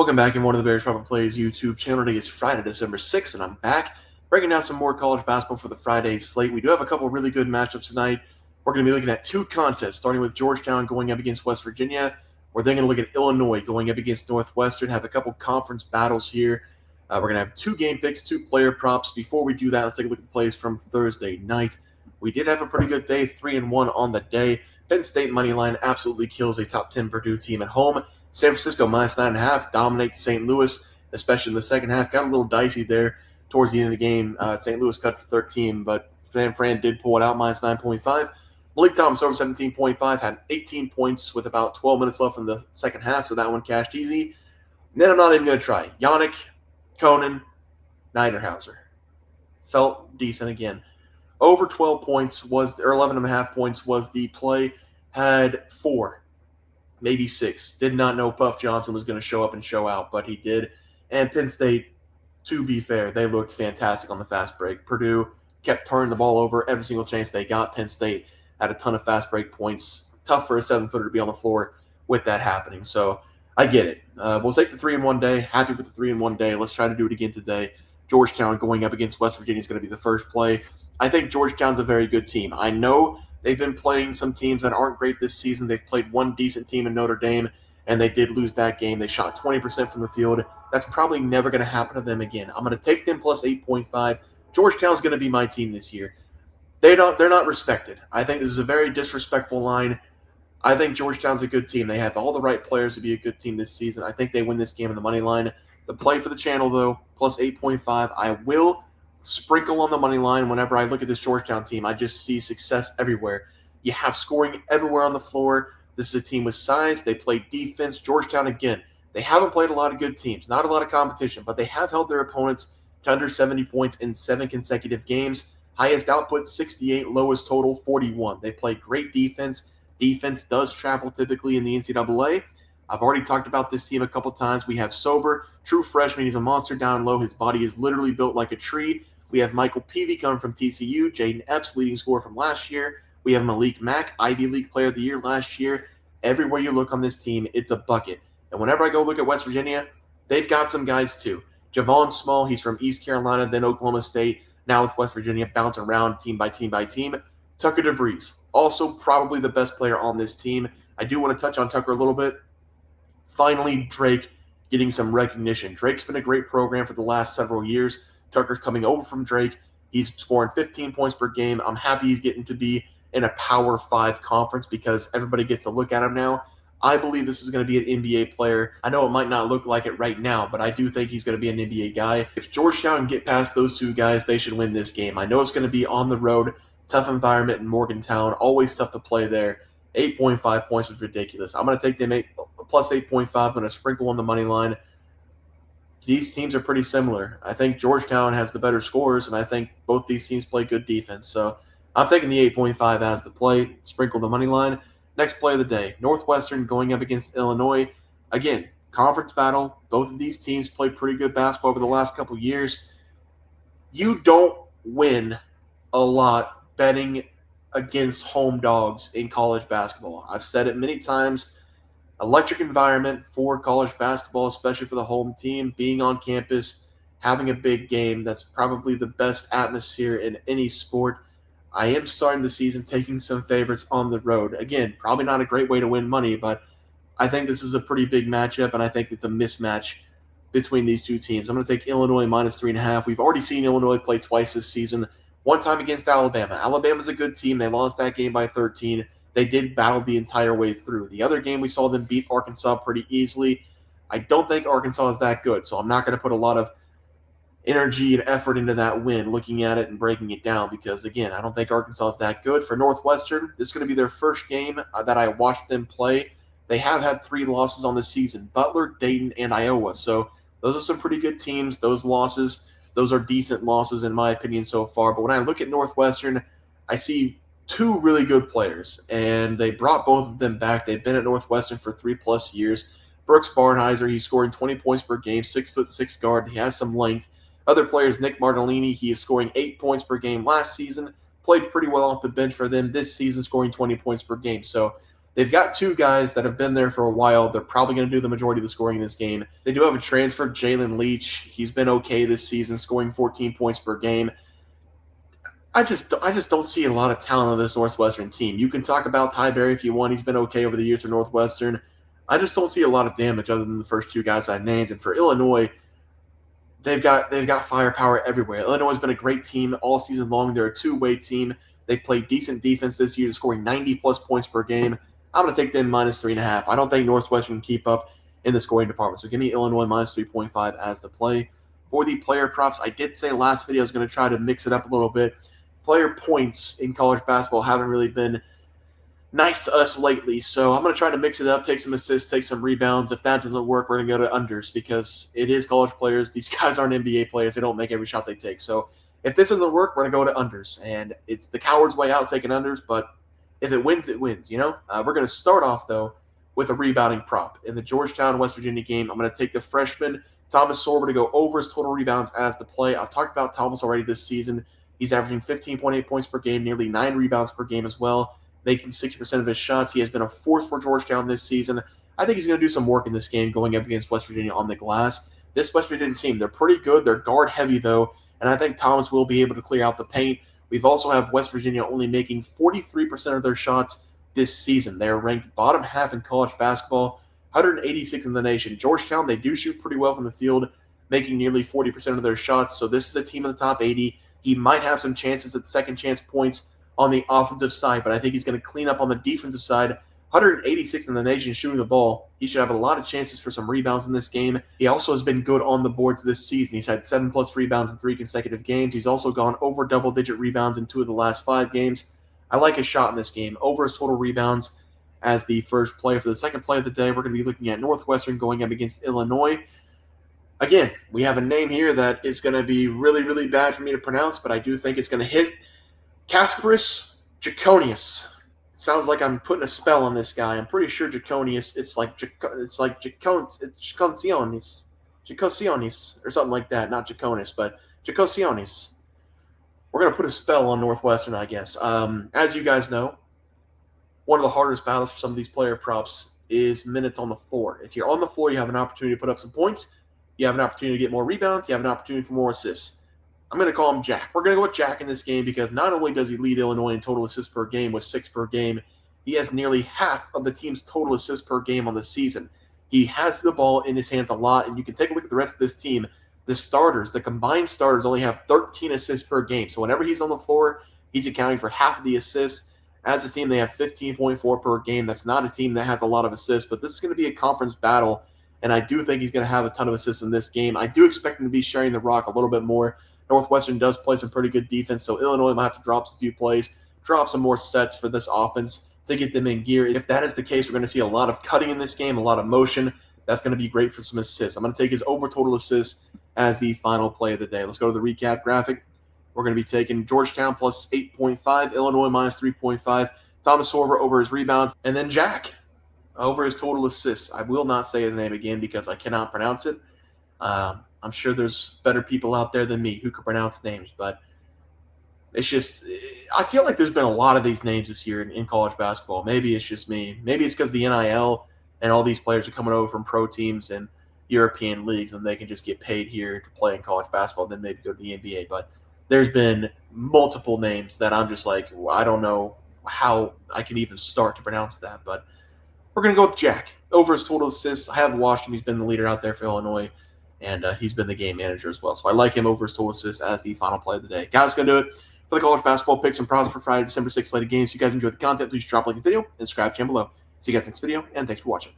Welcome back in one of the Bears Problem Plays YouTube channel. Today is Friday, December 6th, and I'm back breaking down some more college basketball for the Friday slate. We do have a couple really good matchups tonight. We're going to be looking at two contests, starting with Georgetown going up against West Virginia. We're then going to look at Illinois going up against Northwestern, have a couple conference battles here. We're going to have two game picks, two player props. Before we do that, let's take a look at the plays from Thursday night. We did have a pretty good day, 3-1 on the day. Penn State money line absolutely kills a top 10 Purdue team at home. San Francisco minus 9.5 dominates St. Louis, especially in the second half. Got a little dicey there towards the end of the game. St. Louis cut to 13, but San Fran did pull it out, minus 9.5. Malik Thomas over 17.5, had 18 points with about 12 minutes left in the second half, so that one cashed easy. And then I'm not even going to try. Yannick, Conan, Niederhauser. Felt decent again. Over 12 points was, or 11.5 points was the play. Had 4. Maybe 6. Did not know Puff Johnson was going to show up and show out, but he did. And Penn State, to be fair, they looked fantastic on the fast break. Purdue kept turning the ball over every single chance they got. Penn State had a ton of fast break points. Tough for a 7-footer to be on the floor with that happening. So I get it. We'll take the 3-in-1 day. Happy with the 3-in-1 day. Let's try to do it again today. Georgetown going up against West Virginia is going to be the first play. I think Georgetown's a very good team. I know they've been playing some teams that aren't great this season. They've played one decent team in Notre Dame, and they did lose that game. They shot 20% from the field. That's probably never going to happen to them again. I'm going to take them plus 8.5. Georgetown's going to be my team this year. They're not respected. I think this is a very disrespectful line. I think Georgetown's a good team. They have all the right players to be a good team this season. I think they win this game in the money line. The play for the channel, though, plus 8.5. I will sprinkle on the money line whenever I look at this Georgetown team. I just see success everywhere. You have scoring everywhere on the floor. This is a team with size. They play defense. Georgetown, again, they haven't played a lot of good teams, not a lot of competition, but they have held their opponents to under 70 points in 7 consecutive games. Highest output, 68. Lowest total, 41. They play great defense. Defense does travel typically in the NCAA. I've already talked about this team a couple times. We have Sober, true freshman. He's a monster down low. His body is literally built like a tree. We have Michael Peavy coming from TCU, Jaden Epps, leading scorer from last year. We have Malik Mack, Ivy League Player of the Year last year. Everywhere you look on this team, it's a bucket. And whenever I go look at West Virginia, they've got some guys too. Javon Small, he's from East Carolina, then Oklahoma State, now with West Virginia, bounce around team by team by team. Tucker DeVries, also probably the best player on this team. I do want to touch on Tucker a little bit. Finally, Drake getting some recognition. Drake's been a great program for the last several years. Tucker's coming over from Drake. He's scoring 15 points per game. I'm happy he's getting to be in a Power 5 conference because everybody gets to look at him now. I believe this is going to be an NBA player. I know it might not look like it right now, but I do think he's going to be an NBA guy. If Georgetown can get past those two guys, they should win this game. I know it's going to be on the road, tough environment in Morgantown, always tough to play there. 8.5 points was ridiculous. I'm going to take them plus 8.5. I'm going to sprinkle on the money line. These teams are pretty similar. I think Georgetown has the better scores, and I think both these teams play good defense. So I'm taking the 8.5 as the play, sprinkle the money line. Next play of the day, Northwestern going up against Illinois. Again, conference battle. Both of these teams played pretty good basketball over the last couple years. You don't win a lot betting against home dogs in college basketball. I've said it many times. Electric environment for college basketball, especially for the home team, being on campus, having a big game. That's probably the best atmosphere in any sport. I am starting the season taking some favorites on the road. Again, probably not a great way to win money, but I think this is a pretty big matchup, and I think it's a mismatch between these two teams. I'm going to take Illinois minus 3.5. We've already seen Illinois play twice this season. One time against Alabama. Alabama's a good team. They lost that game by 13. They did battle the entire way through. The other game, we saw them beat Arkansas pretty easily. I don't think Arkansas is that good, so I'm not going to put a lot of energy and effort into that win, looking at it and breaking it down, because, again, I don't think Arkansas is that good. For Northwestern, this is going to be their first game that I watched them play. They have had 3 losses on the season, Butler, Dayton, and Iowa. So those are some pretty good teams. Those losses, those are decent losses in my opinion so far. But when I look at Northwestern, I see 2 really good players, and they brought both of them back. They've been at Northwestern for 3+ years. Brooks Barnhizer, he's scoring 20 points per game, 6'6" guard. He has some length. Other players, Nick Martellini, he is scoring 8 points per game last season. Played pretty well off the bench for them this season, scoring 20 points per game. So They've got two guys that have been there for a while. They're probably going to do the majority of the scoring in this game. They do have a transfer, Jalen Leach. He's been okay this season, scoring 14 points per game. I just don't see a lot of talent on this Northwestern team. You can talk about Ty Berry if you want. He's been okay over the years for Northwestern. I just don't see a lot of damage other than the first two guys I named. And for Illinois, they've got firepower everywhere. Illinois has been a great team all season long. They're a two-way team. They've played decent defense this year, scoring 90-plus points per game. I'm going to take them minus 3.5. I don't think Northwestern can keep up in the scoring department. So give me Illinois minus 3.5 as the play. For the player props, I did say last video I was going to try to mix it up a little bit. Player points in college basketball haven't really been nice to us lately, so I'm going to try to mix it up, take some assists, take some rebounds. If that doesn't work, we're going to go to unders because it is college players. These guys aren't NBA players. They don't make every shot they take. So if this doesn't work, we're going to go to unders, and it's the coward's way out taking unders, but if it wins, it wins, you know? We're going to start off, though, with a rebounding prop. In the Georgetown, West Virginia game, I'm going to take the freshman Thomas Sorber to go over his total rebounds as the play. I've talked about Thomas already this season. He's averaging 15.8 points per game, nearly 9 rebounds per game as well, making 60% of his shots. He has been a force for Georgetown this season. I think he's going to do some work in this game going up against West Virginia on the glass. This West Virginia team, they're pretty good. They're guard-heavy, though, and I think Thomas will be able to clear out the paint. We've also have West Virginia only making 43% of their shots this season. They are ranked bottom half in college basketball, 186 in the nation. Georgetown, they do shoot pretty well from the field, making nearly 40% of their shots, so this is a team in the top 80. He might have some chances at second chance points on the offensive side, but I think he's going to clean up on the defensive side. 186 in the nation shooting the ball. He should have a lot of chances for some rebounds in this game. He also has been good on the boards this season. He's had 7+ rebounds in 3 consecutive games. He's also gone over double-digit rebounds in 2 of the last 5 games. I like his shot in this game. Over his total rebounds as the first play. For the second play of the day, we're going to be looking at Northwestern going up against Illinois. Again, we have a name here that is going to be really, really bad for me to pronounce, but I do think it's going to hit. Kasparis Jaconius. It sounds like I'm putting a spell on this guy. I'm pretty sure Jaconius, it's like Jacosionis, or something like that. Not Jaconis, but Jacosionis. We're going to put a spell on Northwestern, I guess. As you guys know, one of the hardest battles for some of these player props is minutes on the floor. If you're on the floor, you have an opportunity to put up some points. You have an opportunity to get more rebounds. You have an opportunity for more assists. I'm going to call him Jack. We're going to go with Jack in this game because not only does he lead Illinois in total assists per game with 6 per game, he has nearly half of the team's total assists per game on the season. He has the ball in his hands a lot, and you can take a look at the rest of this team. The starters, the combined starters, only have 13 assists per game. So whenever he's on the floor, he's accounting for half of the assists. As a team, they have 15.4 per game. That's not a team that has a lot of assists, but this is going to be a conference battle, and I do think he's going to have a ton of assists in this game. I do expect him to be sharing the rock a little bit more. Northwestern does play some pretty good defense, so Illinois might have to drop a few plays, drop some more sets for this offense to get them in gear. If that is the case, we're going to see a lot of cutting in this game, a lot of motion. That's going to be great for some assists. I'm going to take his over total assists as the final play of the day. Let's go to the recap graphic. We're going to be taking Georgetown plus 8.5, Illinois minus 3.5, Thomas Sorber over his rebounds, and then Jack over his total assists. I will not say his name again because I cannot pronounce it. I'm sure there's better people out there than me who can pronounce names, but it's just, I feel like there's been a lot of these names this year in college basketball. Maybe it's just me. Maybe it's because the NIL and all these players are coming over from pro teams and European leagues, and they can just get paid here to play in college basketball, then maybe go to the NBA. But there's been multiple names that I'm just like, well, I don't know how I can even start to pronounce that. But we're going to go with Jack. Over his total assists, I have watched him. He's been the leader out there for Illinois, and he's been the game manager as well. So I like him over his total assists as the final play of the day. Guys, that's going to do it for the college basketball picks and props for Friday, December 6th slated games. If you guys enjoyed the content, please drop a like the video and subscribe to the channel below. See you guys next video, and thanks for watching.